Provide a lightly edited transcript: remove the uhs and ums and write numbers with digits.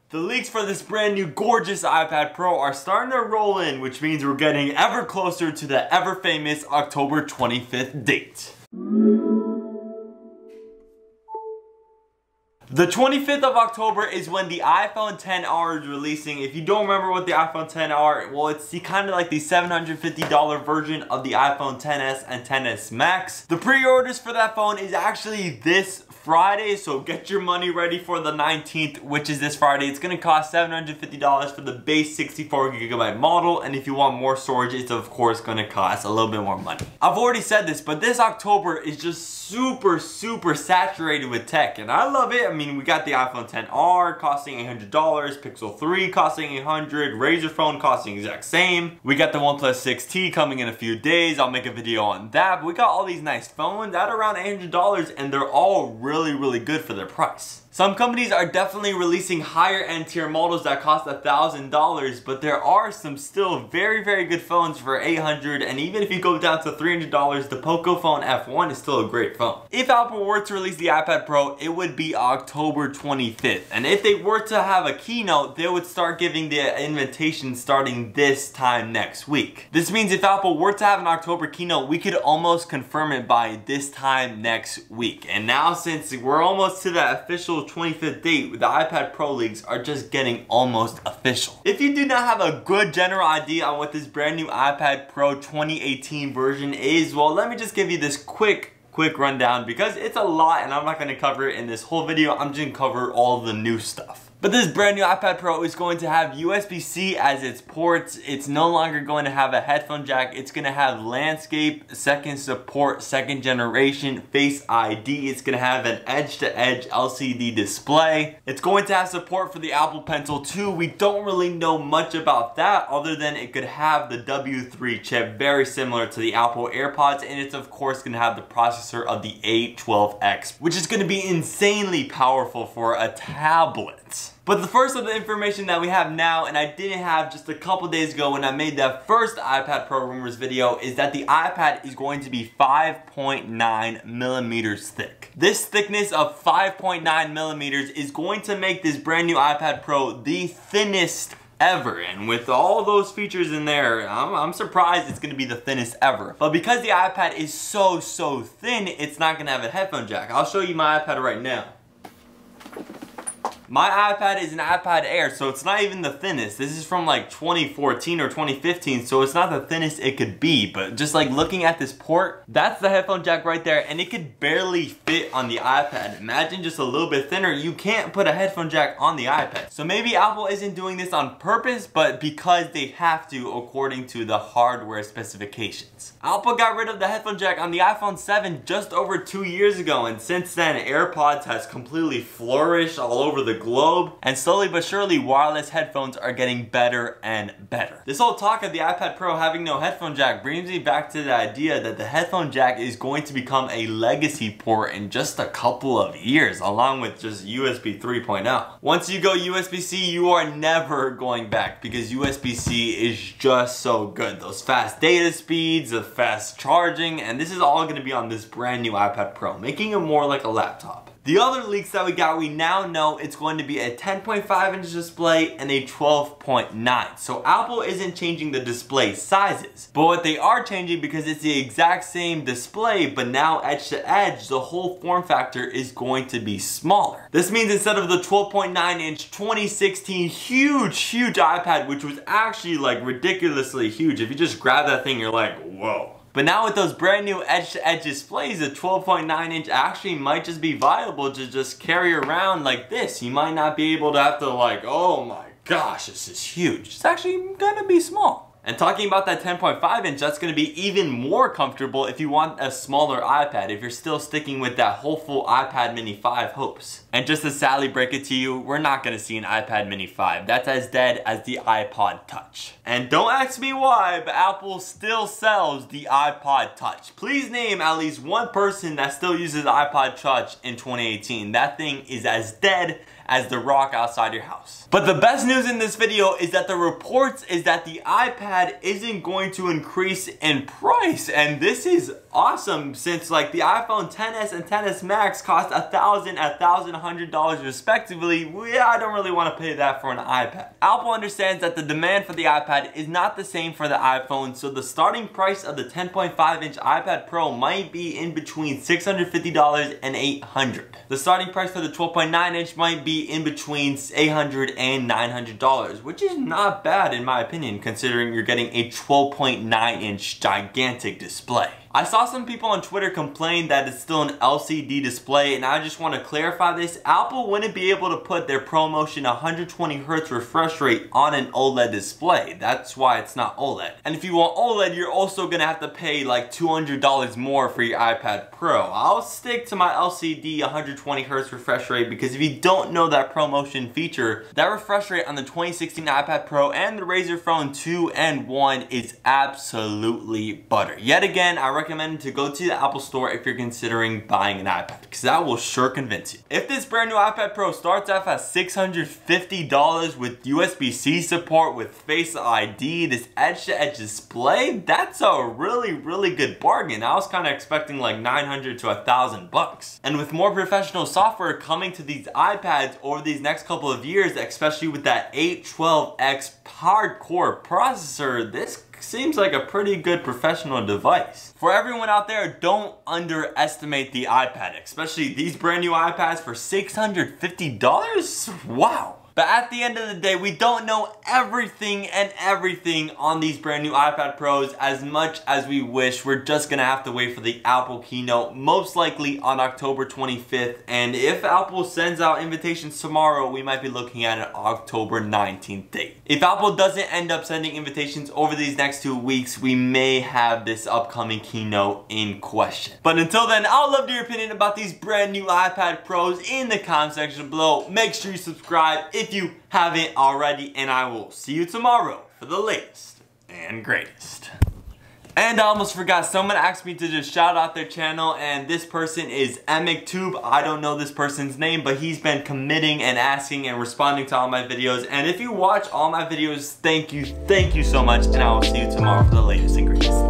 The leaks for this brand new gorgeous iPad Pro are starting to roll in, which means we're getting ever closer to the ever famous October 25th date. The 25th of October is when the iPhone XR is releasing. If you don't remember what the iPhone XR, well, it's kind of like the $750 version of the iPhone XS and XS Max. The pre-orders for that phone is actually this Friday, so get your money ready for the 19th, which is this Friday. It's gonna cost $750 for the base 64GB model, and if you want more storage, it's of course gonna cost a little bit more money. I've already said this, but this October is just super saturated with tech, and I love it. I mean, we got the iPhone XR costing $800, Pixel 3 costing $800, Razer phone costing the exact same. We got the OnePlus 6T coming in a few days. I'll make a video on that. But we got all these nice phones at around $800, and they're all really good for their price. Some companies are definitely releasing higher end tier models that cost $1,000, but there are some still very good phones for $800, and even if you go down to $300, the Poco Phone F1 is still a great phone. If Apple were to release the iPad Pro, it would be October 25th, and if they were to have a keynote, they would start giving the invitation starting this time next week. This means if Apple were to have an October keynote, we could almost confirm it by this time next week. And now, since we're almost to that official 25th date, the iPad Pro leaks are just getting almost official. If you do not have a good general idea on what this brand new iPad Pro 2018 version is, well, let me just give you this quick rundown, because it's a lot and I'm not going to cover it in this whole video. I'm just going to cover all the new stuff. But this brand new iPad Pro is going to have USB-C as its ports. It's no longer going to have a headphone jack. It's going to have landscape, second support, second generation, Face ID. It's going to have an edge-to-edge LCD display. It's going to have support for the Apple Pencil 2. We don't really know much about that other than it could have the W3 chip, very similar to the Apple AirPods, and it's of course going to have the processor of the A12X, which is going to be insanely powerful for a tablet. But the first of the information that we have now, and I didn't have just a couple days ago when I made that first iPad Pro rumors video, is that the iPad is going to be 5.9 millimeters thick. This thickness of 5.9 millimeters is going to make this brand new iPad Pro the thinnest ever, and with all those features in there, I'm surprised it's going to be the thinnest ever. But because the iPad is so thin, it's not going to have a headphone jack. I'll show you my iPad right now. My iPad is an iPad Air, so it's not even the thinnest. This is from like 2014 or 2015, so it's not the thinnest it could be. But just like looking at this port, that's the headphone jack right there, and it could barely fit on the iPad. Imagine just a little bit thinner. You can't put a headphone jack on the iPad. So maybe Apple isn't doing this on purpose, but because they have to according to the hardware specifications. Apple got rid of the headphone jack on the iPhone 7 just over 2 years ago, and since then AirPods has completely flourished all over the globe, and slowly but surely wireless headphones are getting better and better. This whole talk of the iPad Pro having no headphone jack brings me back to the idea that the headphone jack is going to become a legacy port in just a couple of years, along with just USB 3.0. Once you go USB-C, you are never going back, because USB-C is just so good. Those fast data speeds, the fast charging, and this is all going to be on this brand new iPad Pro, making it more like a laptop. The other leaks that we now know it's going to be a 10.5 inch display and a 12.9. So Apple isn't changing the display sizes, but what they are changing, because it's the exact same display, but now edge to edge, the whole form factor is going to be smaller. This means instead of the 12.9 inch 2016 huge iPad, which was actually like ridiculously huge, if you just grab that thing, you're like, whoa. But now with those brand new edge-to-edge displays, the 12.9 inch actually might just be viable to just carry around like this. You might not be able to have to like, oh my gosh, this is huge. It's actually gonna be small. And talking about that 10.5 inch, that's going to be even more comfortable if you want a smaller iPad, if you're still sticking with that hopeful iPad mini 5 hopes. And just to sadly break it to you, we're not going to see an iPad mini 5. That's as dead as the iPod Touch. And don't ask me why, but Apple still sells the iPod Touch. Please name at least one person that still uses the iPod Touch in 2018. That thing is as dead as the rock outside your house. But the best news in this video is that the reports is that the iPad isn't going to increase in price, and this is awesome since like the iPhone XS and XS Max cost $1,000 and $1,100 respectively. Yeah, I don't really want to pay that for an iPad. Apple understands that the demand for the iPad is not the same for the iPhone, so the starting price of the 10.5-inch iPad Pro might be in between $650 and $800. The starting price for the 12.9-inch might be in between $800 and $900, which is not bad in my opinion, considering you're getting a 12.9-inch gigantic display. I saw some people on Twitter complain that it's still an LCD display, and I just want to clarify this. Apple wouldn't be able to put their ProMotion 120Hz refresh rate on an OLED display. That's why it's not OLED. And if you want OLED, you're also going to have to pay like $200 more for your iPad Pro. I'll stick to my LCD 120Hz refresh rate because if you don't know that ProMotion feature, that refresh rate on the 2016 iPad Pro and the Razer Phone 2 and 1 is absolutely butter. Yet again, I recommend to go to the Apple Store if you're considering buying an iPad, because that will sure convince you. If this brand new iPad Pro starts off at $650 with USB-C support, with Face ID, this edge-to-edge display, that's a really good bargain. I was kind of expecting like $900 to $1,000 And with more professional software coming to these iPads over these next couple of years, especially with that 812X hardcore processor, this seems like a pretty good professional device. For everyone out there, don't underestimate the iPad, especially these brand new iPads for $650. Wow. But at the end of the day, we don't know everything on these brand new iPad Pros as much as we wish. We're just gonna have to wait for the Apple keynote, most likely on October 25th. And if Apple sends out invitations tomorrow, we might be looking at an October 19th date. If Apple doesn't end up sending invitations over these next 2 weeks, we may have this upcoming keynote in question. But until then, I'd love your opinion about these brand new iPad Pros in the comment section below. Make sure you subscribe if you haven't already, and I will see you tomorrow for the latest and greatest. And I almost forgot, someone asked me to just shout out their channel, and this person is MWG. I don't know this person's name, but he's been committing and asking and responding to all my videos. And if you watch all my videos, thank you so much, and I will see you tomorrow for the latest and greatest.